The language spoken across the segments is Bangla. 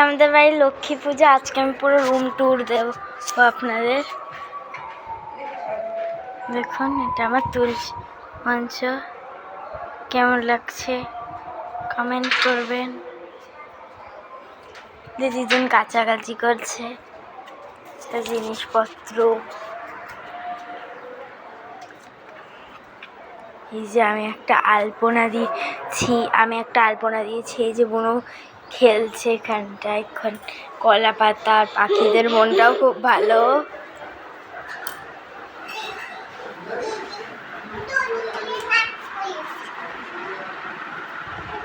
আমাদের বাড়ির লক্ষ্মী পূজা। আজকে আমি পুরো রুম ট্যুর দেবো আপনাদের। দেখুন, এটা আমার তুলসী মঞ্চ। কেমন লাগছে কমেন্ট করবেন। দিদিজন কাছাকাছি করছে জিনিসপত্র। এই যে আমি একটা আলপনা দিয়েছি। এই যে বোনও খেলছে এখানটায়। এখন কলা পাতা, পাখিদের মনটাও খুব ভালো।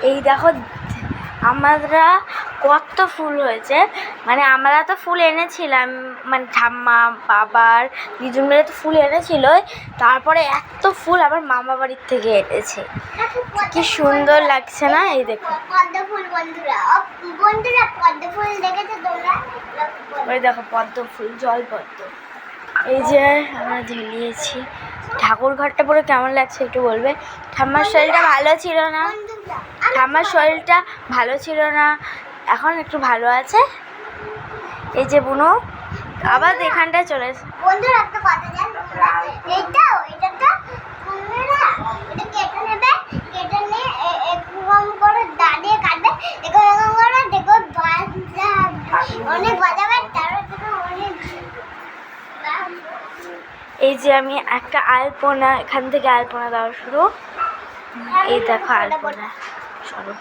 এই দেখো আমরা কত ফুল হয়েছে, মানে আমরা তো ফুল এনেছিলাম, মানে ঠাম্মা বাবার দুজন মিলে তো ফুল এনেছিল। তারপরে এত ফুল আবার মামা বাড়ির থেকে এনেছে। কি সুন্দর লাগছে না? এই দেখো ওই দেখো পদ্ম ফুল, জল পদ্ম। এই যে আমরা ঝুলিয়েছি। ঠাকুর ঘরটা পুরো কেমন লাগছে একটু বলবে। ঠাম্মার শরীরটা ভালো ছিল না, এখন একটু ভালো আছে। এই যে বুনো আবার এখানটায় চলে এসে। এই যে আমি একটা আলপনা, এখান থেকে আলপনা দেওয়া শুরু। এই দেখো আলপনা সরো।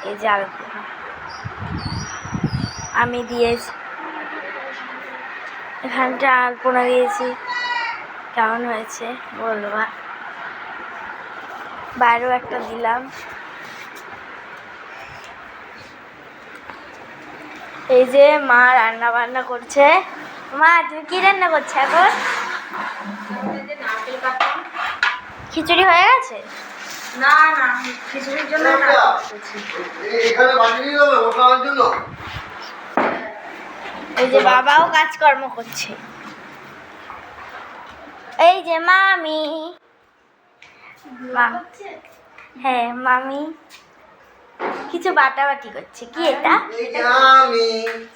এই যে আলপনা আমি দিয়েছি, এখানটা আলপনা দিয়েছি। কেমন হয়েছে বলবা। বাইরেও একটা দিলাম। এই যে মা রান্না বান্না করছে। মা তুমি কি রান্না করছো এখন? খিচুড়ি হয়ে গেছে? না না, খিচুড়ির জন্য না, এখানে বানিয়ে দেবো ওঠার জন্য। এই যে বাবাও কাজকর্ম করছে। এই যে মামি, হ্যাঁ মামি কিছু বাটাবাটি করছে। কি এটা?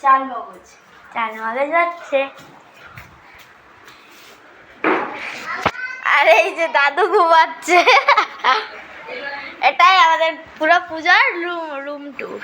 চাল মগজ যাচ্ছে। আর এই যে দাদু ঘুমাচ্ছে। এটাই আমাদের পুরো পূজার রুম ট্যুর।